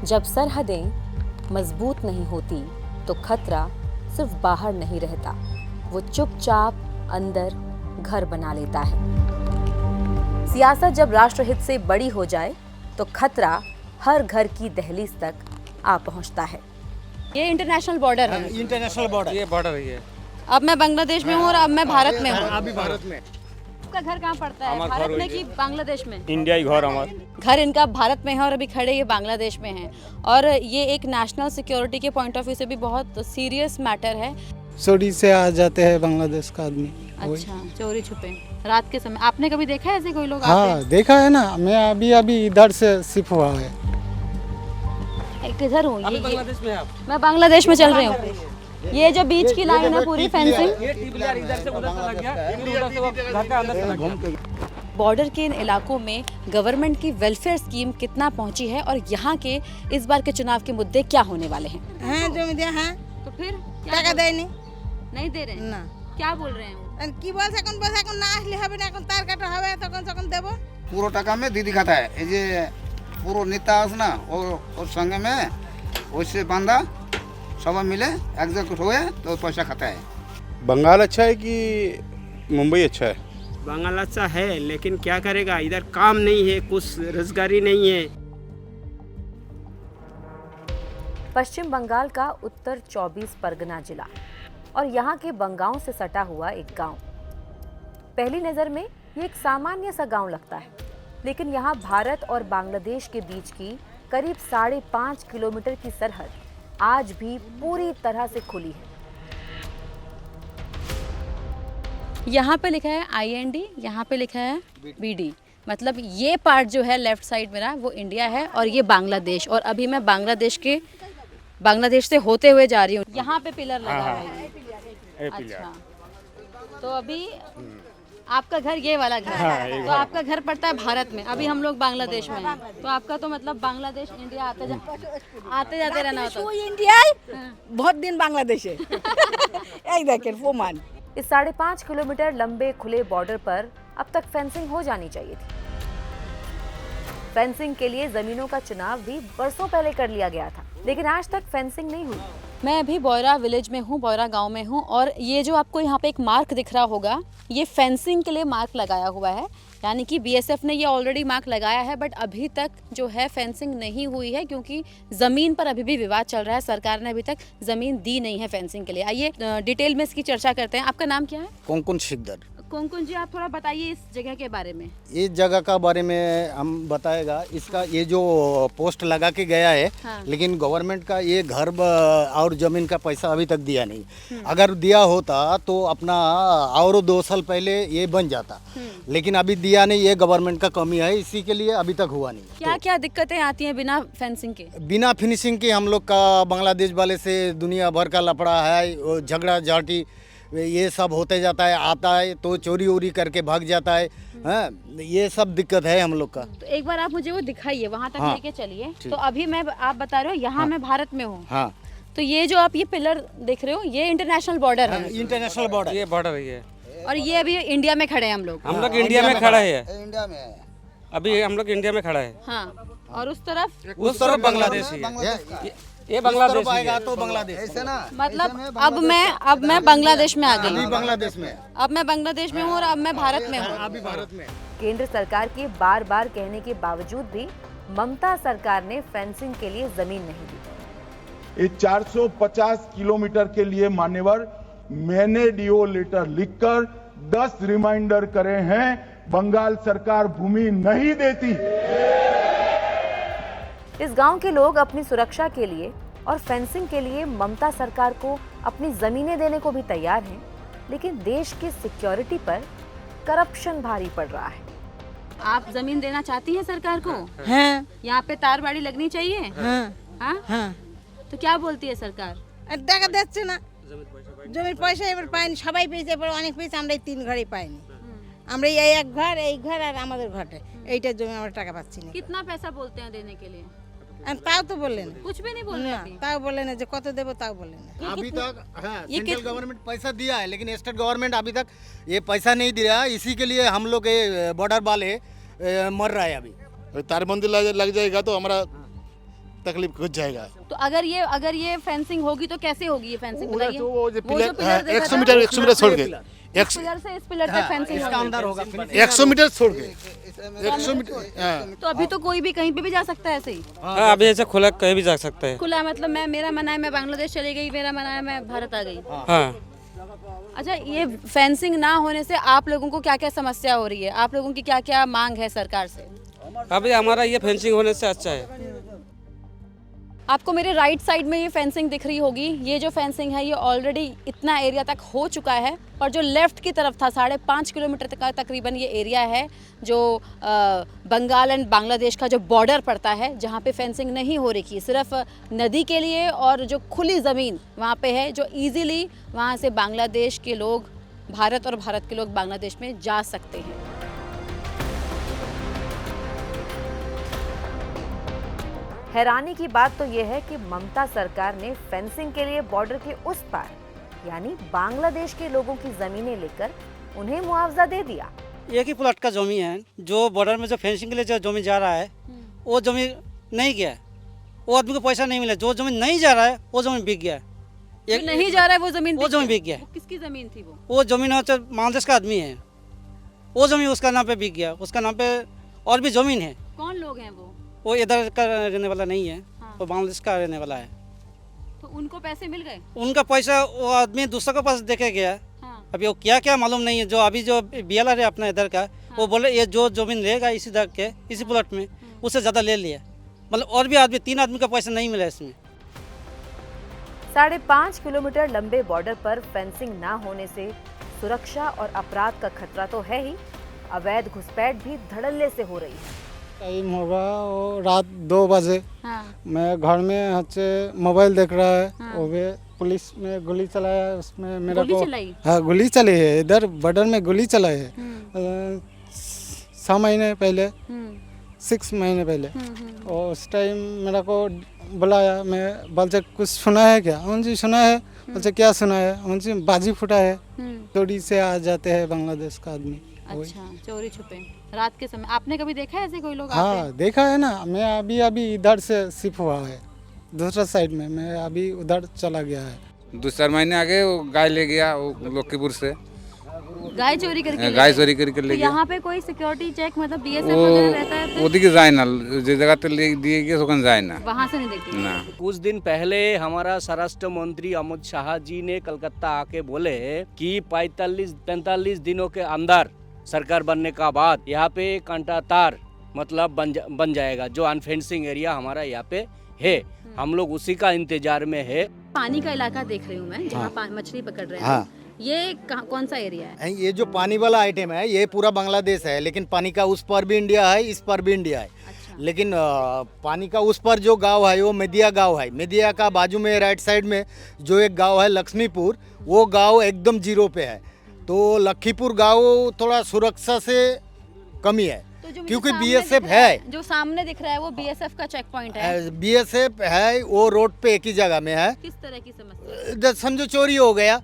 जब सरहदें मजबूत नहीं होती तो खतरा सिर्फ बाहर नहीं रहता, वो चुपचाप अंदर घर बना लेता है। सियासत जब राष्ट्रहित से बड़ी हो जाए तो खतरा हर घर की दहलीज तक आ पहुंचता है। ये इंटरनेशनल बॉर्डर है। इंटरनेशनल बॉर्डर, ये बॉर्डर है। अब मैं बांग्लादेश में हूँ और अब मैं भारत में हूँ। अभी भारत में। आपका घर कहाँ पड़ता है, भारत में कि बांग्लादेश में? इंडिया ही घर हमारा। घर इनका भारत में है और अभी खड़े ये बांग्लादेश में हैं। और ये एक नेशनल सिक्योरिटी के पॉइंट ऑफ व्यू से भी बहुत सीरियस मैटर है। चोरी से आ जाते हैं बांग्लादेश का आदमी। अच्छा, चोरी छुपे रात के समय। आपने कभी देखा है ऐसे कोई लोग आते हाँ हैं? देखा है ना, मैं अभी इधर से शिफ्ट हुआ है। किधर हूँ? अभी बांग्लादेश में आप? मैं बांग्लादेश में चल रही हूँ। ये जो बीच की लाइन है पूरी फेंसिंग, ये टिबलियार इधर से उधर चला गया, फिर उधर से वो घर का अंदर चला गया। बॉर्डर के इन इलाकों में गवर्नमेंट की वेलफेयर स्कीम कितना पहुंची है और यहाँ के इस बार के चुनाव के मुद्दे क्या होने वाले हैं? হ্যাঁ জমি দেয়া হ্যাঁ तो फिर টাকা দেয়নি नहीं दे रहे हैं? না क्या बोल रहे हैं वो? আর কি বলছে এখন বলছে এখন না আসলে হবে না, এখন তার কাটা হবে, তখন তখন দেবো। পুরো টাকা में दीदी खाता है। ये जे পুরো नेता है ना, और संग में वैसे बांधा सब मिले एग्जीक्यूट हुए तो पैसा खाता है। बंगाल अच्छा है कि मुंबई अच्छा है? बंगाल अच्छा है, लेकिन क्या करेगा, इधर काम नहीं है, कुछ रोजगारी नहीं है। पश्चिम बंगाल का उत्तर 24 परगना जिला और यहाँ के बंगाओं से सटा हुआ एक गांव। पहली नज़र में ये एक सामान्य सा गांव लगता है, लेकिन यहाँ भारत और बांग्लादेश के बीच की करीब 5.5 किलोमीटर की सरहद आज भी पूरी तरह से खुली है। यहाँ पे लिखा है IND, यहाँ पे लिखा है BD, मतलब ये पार्ट जो है लेफ्ट साइड मेरा वो इंडिया है और ये बांग्लादेश। और अभी मैं बांग्लादेश से होते हुए जा रही हूँ। यहाँ पे पिलर लगा है ये। अच्छा, तो अभी आपका घर ये वाला घर है, तो आपका घर पड़ता है भारत में, अभी हम लोग बांग्लादेश में हैं। तो आपका तो मतलब बांग्लादेश इंडिया आते जाते रहना होता है। ইন্ডিয়ায় बहुत दिन বাংলাদেশে এই দেখেন প্রমাণ। इस 5.5 किलोमीटर लंबे खुले बॉर्डर पर अब तक फेंसिंग हो जानी चाहिए थी। फेंसिंग के लिए जमीनों का चुनाव भी बरसों पहले कर लिया गया था, लेकिन आज तक फेंसिंग नहीं हुई। मैं अभी बोयरा विलेज में हूँ, बोयरा गांव में हूँ, और ये जो आपको यहाँ पे एक मार्क दिख रहा होगा, ये फेंसिंग के लिए मार्क लगाया हुआ है। यानी कि BSF ने ये ऑलरेडी मार्क लगाया है, बट अभी तक जो है फेंसिंग नहीं हुई है क्योंकि ज़मीन पर अभी भी विवाद चल रहा है। सरकार ने अभी तक ज़मीन दी नहीं है फेंसिंग के लिए। आइए डिटेल में इसकी चर्चा करते हैं। आपका नाम क्या है? कोंकण सिकदर। कोंकण जी, आप थोड़ा बताइए इस जगह के बारे में। इस जगह का बारे में हम बताएगा। इसका ये जो पोस्ट लगा के गया है, हाँ। लेकिन गवर्नमेंट का ये घर और ज़मीन का पैसा अभी तक दिया नहीं। अगर दिया होता तो अपना और 2 साल पहले ये बन जाता, लेकिन अभी दिया नहीं। ये गवर्नमेंट का कमी है, इसी के लिए अभी तक हुआ नहीं। क्या क्या दिक्कतें आती हैं बिना फेंसिंग के? बिना फिनिशिंग के हम लोग का बांग्लादेश वाले से दुनिया भर का लफड़ा है, झगड़ा झाटी ये सब होते जाता है। आता है तो चोरी वोरी करके भाग जाता है। हाँ, ये सब दिक्कत है हम लोग का। तो एक बार आप मुझे वो दिखाइए, वहाँ तक हाँ, लेके चलिए। तो अभी आप बता रहे हो यहाँ मैं भारत में हूँ। हाँ, तो ये जो आप ये पिलर देख रहे हो, ये इंटरनेशनल बॉर्डर है। International border. ये बॉर्डर है। और ये अभी इंडिया में खड़े हैं हम लोग। हम लोग इंडिया में खड़ा है, इंडिया में अभी हम लोग इंडिया में खड़ा है। हाँ, और उस तरफ बांग्लादेश ही है। ये बांग्लादेश आएगा तो बांग्लादेश ऐसे ना, मतलब अब मैं बांग्लादेश में आ गई हूँ। बांग्लादेश में अब मैं बांग्लादेश में हूँ और अब मैं भारत में हूँ। अभी भारत में। केंद्र सरकार के बार बार कहने के बावजूद भी ममता सरकार ने फेंसिंग के लिए जमीन नहीं दी। इस 450 किलोमीटर के लिए मान्यवर मैंने डीओ लेटर लिखकर 10 रिमाइंडर करे हैं, बंगाल सरकार भूमि नहीं देती। इस गांव के लोग अपनी सुरक्षा के लिए और फेंसिंग के लिए ममता सरकार को अपनी जमीनें देने को भी तैयार हैं, लेकिन देश की सिक्योरिटी पर करप्शन भारी पड़ रहा है। आप जमीन देना चाहती हैं सरकार को? হ্যাঁ यहाँ पे तारबाड़ी लगनी चाहिए। হ্যাঁ हाँ? হ্যাঁ तो क्या बोलती है सरकार? আর টাকা দিচ্ছে না, জমির পয়সা এবার পাইনি, সবাই পেয়েছে, এবার অনেক পেয়েছে, আমরা এই 3 ঘরই পাইনি। আমরা এই এক ঘর, এই ঘর আর আমাদের ঘরটা, এইটার জমি আমরা টাকা পাচ্ছি না। कितना पैसा बोलते हैं देने के लिए? আর তাও তো বললেন कुछ भी नहीं बोल रहे না, अभी। তাও বললেন না যে কত দেবো, তাও বললেন না। अभी तक हाँ, ये सेंट्रल गवर्नमेंट पैसा दिया है, लेकिन स्टेट गवर्नमेंट अभी तक ये पैसा नहीं दे रहा। इसी के लिए हम लोग ये बॉर्डर वाले मर रहा है। अभी तारबंदी लग जाएगा तो हमारा तकलीफ घुस जाएगा। तो अगर ये फेंसिंग होगी तो कैसे होगी ये फेंसिंग बताइए? वो जो वो जो पिलर देखा 100 था, मीटर छोड़ के इस पिलर से इस पिलर तक फेंसिंग इसका होगी। अंदर होगा 100 मीटर छोड़ के 100 मीटर। हाँ। तो अभी तो कोई भी कहीं पे भी जा सकता है ऐसे ही हाँ, अभी ऐसे खुला कहीं भी जा सकता है। खुला, मतलब मेरा मना है मैं बांग्लादेश चली गई, मेरा मना है मैं भारत आ गई। हाँ, अच्छा, ये फेंसिंग ना होने से आप लोगों को क्या क्या समस्या हो रही है? आप लोगों की क्या क्या मांग है सरकार से? अभी हमारा ये फेंसिंग होने से अच्छा है। आपको मेरे राइट साइड में ये फेंसिंग दिख रही होगी। ये जो फेंसिंग है ये ऑलरेडी इतना एरिया तक हो चुका है, और जो लेफ्ट की तरफ था 5.5 किलोमीटर तक का तकरीबन ये एरिया है जो बंगाल एंड बांग्लादेश का जो बॉर्डर पड़ता है, जहाँ पे फेंसिंग नहीं हो रखी, सिर्फ नदी के लिए और जो खुली ज़मीन वहाँ पे है, जो इजीली वहाँ से बांग्लादेश के लोग भारत और भारत के लोग बांग्लादेश में जा सकते हैं। हैरानी की बात तो यह है कि ममता सरकार ने फेंसिंग के लिए बॉर्डर के उस पार यानी बांग्लादेश के लोगों की जमीनें लेकर उन्हें मुआवजा दे दिया। एक ही प्लॉट का जमीन है, जो बॉर्डर में जो फेंसिंग के लिए जो जमीन जा रहा है वो जमीन नहीं गया, वो आदमी को पैसा नहीं मिला। जो जमीन नहीं जा रहा है वो जमीन बिक गया। जो नहीं जा रहा है वो जमीन बिक गया। किसकी जमीन थी वो जमीन है बांग्लादेश का आदमी है, वो जमीन उसका नाम पे बिक गया। उसका नाम पे और भी जमीन है। कौन लोग हैं वो इधर का रहने वाला नहीं है, वो बांग्लादेश का रहने वाला है। तो उनको पैसे मिल गए? उनका पैसा वो आदमी दूसरे के पास देके गया। अभी वो क्या क्या मालूम नहीं है। जो अभी जो BLR है अपना इधर का, वो बोले ये जो जमीन रहेगा इसी दर के इसी प्लॉट में, उससे ज़्यादा ले लिया। मतलब और भी आदमी 3 आदमी का पैसा नहीं मिला इसमें। 5.5 किलोमीटर लंबे बॉर्डर पर फेंसिंग ना होने से सुरक्षा और अपराध का खतरा तो है ही, अवैध घुसपैठ भी धड़ल्ले से हो रही है। टाइम होगा वो रात 2 बजे। मैं घर में मोबाइल देख रहा है। वो भी पुलिस में गोली चलाया, उसमें मेरा को हाँ गोली चली है। इधर बॉर्डर में गोली चलाई है 6 महीने पहले, 6 महीने पहले। और उस टाइम मेरा को बुलाया, मैं बोलते कुछ सुना है क्या? उनसे सुना है। बोलते क्या सुना है? उनसे बाजी फूटा है, चोरी से आ जाते हैं बांग्लादेश का आदमी। अच्छा, चोरी छुपे रात के समय। आपने कभी देखा है ऐसे कोई लोग? हाँ देखा है ना। मैं अभी इधर से शिफ्ट हुआ है दूसरा साइड में। मैं अभी उधर चला गया है। 2-4 महीने आगे वो गाय ले गया, वो लखीपुर से गाय चोरी करके ले गया। यहाँ पे कोई सिक्योरिटी चेक मतलब BSF वगैरह रहता है? वो दिखे जाए ना, जिस जगह पे ले दिए गए सुकन जाए ना, वहाँ से नहीं देखते ना। कुछ दिन पहले हमारा स्वराष्ट्र मंत्री अमित शाह जी ने कलकत्ता आके बोले कि 45 दिनों के अंदर सरकार बनने का बाद यहाँ पे कांटा तार मतलब बन जाएगा। जो अनफेंसिंग एरिया हमारा यहाँ पे है, हम लोग उसी का इंतजार में है। पानी का इलाका देख रही हूँ मैं, जहाँ मछली पकड़ रहे हैं। ये कौन सा एरिया है? ये जो पानी वाला आइटम है ये पूरा बांग्लादेश है, लेकिन पानी का उस पर भी इंडिया है, इस पर भी इंडिया है। अच्छा। लेकिन पानी का उस पर जो गांव है वो मेदिया गांव है। मेदिया का बाजू में राइट साइड में जो एक गांव है लक्ष्मीपुर, वो गांव एकदम जीरो पे है। तो लखीपुर गांव थोड़ा सुरक्षा से कमी है, तो क्योंकि BSF है। जो सामने दिख रहा है वो BSF का चेक पॉइंट है। BSF है, वो रोड पे एक ही जगह में है। किस तरह की समस्या? इधर समझो चोरी हो गया।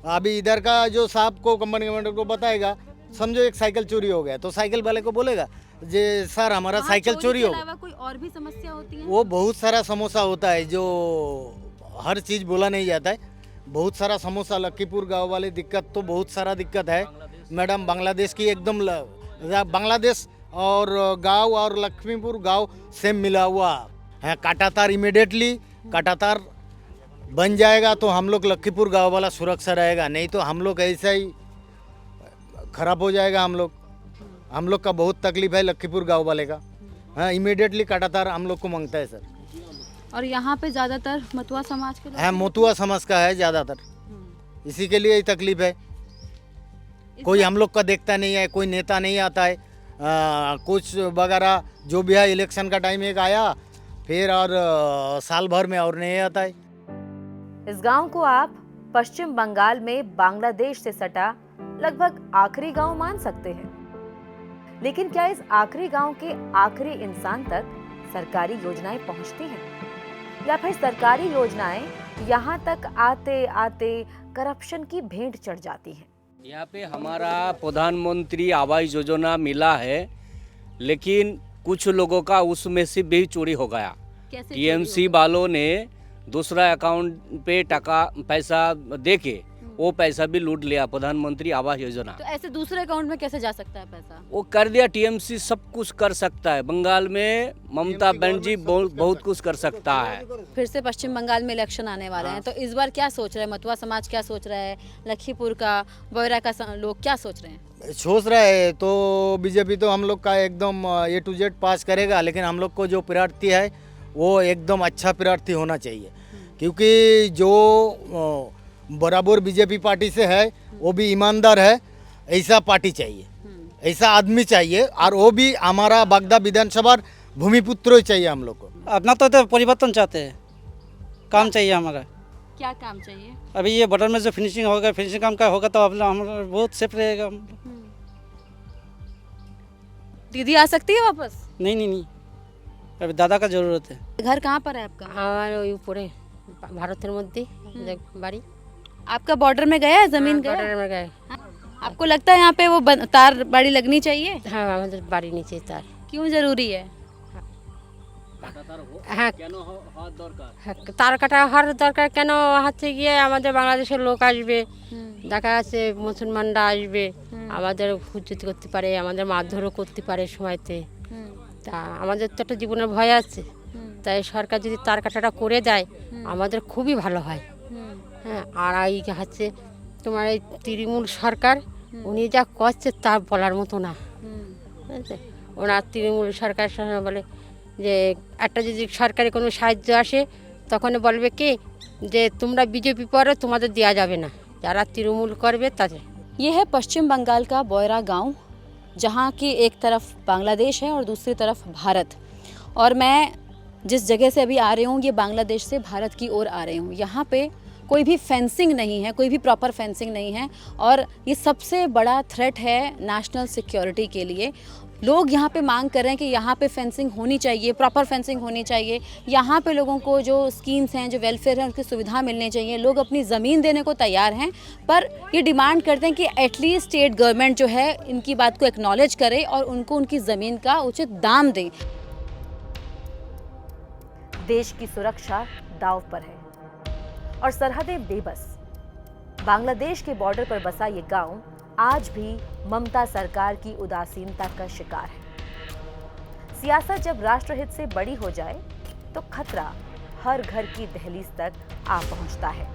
अभी इधर का जो साहब को कंपनी कमांडर को बताएगा, समझो एक साइकिल चोरी हो गया तो साइकिल वाले को बोलेगा जे सर हमारा साइकिल चोरी हो गया। कोई और भी समस्या होती है? वो बहुत सारा समोसा होता है, जो हर चीज बोला नहीं जाता है। बहुत सारा समोसा लखीपुर गांव वाले दिक्कत तो बहुत सारा दिक्कत है मैडम। बांग्लादेश की एकदम बांग्लादेश और गांव और लक्ष्मीपुर गांव सेम मिला हुआ है। काटातार इमीडिएटली काटातार बन जाएगा तो हम लोग लखीपुर गांव वाला सुरक्षा रहेगा, नहीं तो हम लोग ऐसा ही खराब हो जाएगा। हम लोग का बहुत तकलीफ है लखीपुर गांव वाले का। हाँ इमीडिएटली काटातार हम लोग को मांगता है सर। और यहाँ पे ज़्यादातर मतुआ समाज के लोग? हाँ मतुआ समाज का है ज़्यादातर, इसी के लिए ही तकलीफ है। कोई हम लोग का देखता नहीं है, कोई नेता नहीं आता है। कुछ वगैरह जो भी है इलेक्शन का टाइम एक आया, फिर और साल भर में और नहीं आता है। इस गांव को आप पश्चिम बंगाल में बांग्लादेश से सटा लगभग आखिरी गांव मान सकते हैं। लेकिन क्या इस आखिरी गांव के आखिरी इंसान तक सरकारी योजनाएं पहुंचती हैं, या फिर सरकारी योजनाएं यहां तक आते आते करप्शन की भेंट चढ़ जाती हैं? यहाँ पे हमारा प्रधानमंत्री आवास योजना मिला है, लेकिन कुछ लोगों का उसमें से भी चोरी हो गया। कैसे टीएमसी वालों ने दूसरा अकाउंट पे पैसा देके वो पैसा भी लूट लिया, प्रधानमंत्री आवास योजना। तो ऐसे दूसरे अकाउंट में कैसे जा सकता है पैसा? वो कर दिया, टीएमसी सब कुछ कर सकता है। बंगाल में ममता बनर्जी बहुत कुछ कर सकता है। फिर से पश्चिम बंगाल में इलेक्शन आने वाले हैं, तो इस बार क्या सोच रहे हैं? मतुआ समाज क्या सोच रहा है? लखीपुर का, बोयरा का लोग क्या सोच रहे हैं? सोच रहा है तो बीजेपी तो हम लोग का एकदम A to Z पास करेगा, लेकिन हम लोग को जो प्रार्थी है वो एकदम अच्छा प्रार्थी होना चाहिए, क्योंकि जो बराबर बीजेपी पार्टी से है वो भी ईमानदार है, ऐसा पार्टी चाहिए, ऐसा आदमी चाहिए, और वो भी हमारा बागदा विधानसभा भूमिपुत्र चाहिए हम लोग को। अपना तो परिवर्तन चाहते हैं, काम चाहिए हमारा। क्या काम चाहिए? अभी ये बॉर्डर में जो फिनिशिंग होगा, फिनिशिंग काम का होगा तो हमारा बहुत सेफ रहेगा। दीदी आ सकती है वापस? नहीं, अभी दादा का जरूरत है। घर कहाँ पर है आपका? আমার উপরে ভারতের মধ্যে বাড়ি। आपका बॉर्डर में गया है, जमीन गया? बॉर्डर में गए। आपको लगता है यहाँ पे वो तार बाड़ी लगनी चाहिए? हाँ আমাদের বাড়ি নিচে তার। क्यों जरूरी है? হ্যাঁ তার কাটা হওয়ার দরকার কেন হচ্ছে গিয়ে আমাদের বাংলাদেশের লোক আসবে, দেখা যাচ্ছে মুসলমানরা আসবে, আমাদের হুজ্জতি করতে পারে, আমাদের মারধরও করতে পারে সময়তে। তা আমাদের তো একটা জীবনের ভয় আছে, তাই সরকার যদি তার কাটাটা করে দেয় আমাদের খুবই ভালো হয়। হ্যাঁ, আর এই হচ্ছে তোমার এই তৃণমূল সরকার, উনি যা করছে তা বলার মতো না। বুঝেছে, ওনার তৃণমূল সরকার বলে যে একটা যদি সরকারি কোনো সাহায্য আসে তখন বলবে কি যে তোমরা বিজেপি পরে তোমাদের দেওয়া যাবে না, যারা তৃণমূল করবে তাদের। ये है पश्चिम बंगाल का बोयरा गांव, जहां की एक तरफ बांग्लादेश है और दूसरी तरफ भारत। और मैं जिस जगह से अभी आ रही हूँ ये बांग्लादेश से भारत की ओर आ रही हूँ। यहाँ पे कोई भी फेंसिंग नहीं है, कोई भी प्रॉपर फेंसिंग नहीं है, और ये सबसे बड़ा थ्रेट है नेशनल सिक्योरिटी के लिए। लोग यहाँ पे मांग कर रहे हैं कि यहाँ पे फेंसिंग होनी चाहिए, प्रॉपर फेंसिंग होनी चाहिए। यहाँ पे लोगों को जो स्कीम्स हैं, जो वेलफेयर हैं, उसकी सुविधा मिलनी चाहिए। लोग अपनी ज़मीन देने को तैयार हैं, पर ये डिमांड करते हैं कि एटलीस्ट स्टेट गवर्नमेंट जो है इनकी बात को एक्नॉलेज करे और उनको उनकी ज़मीन का उचित दाम दे। देश की सुरक्षा दांव पर है और सरहदें बेबस। बांग्लादेश के बॉर्डर पर बसा ये गांव आज भी ममता सरकार की उदासीनता का शिकार है। सियासत जब राष्ट्रहित से बड़ी हो जाए तो खतरा हर घर की दहलीज तक आ पहुंचता है।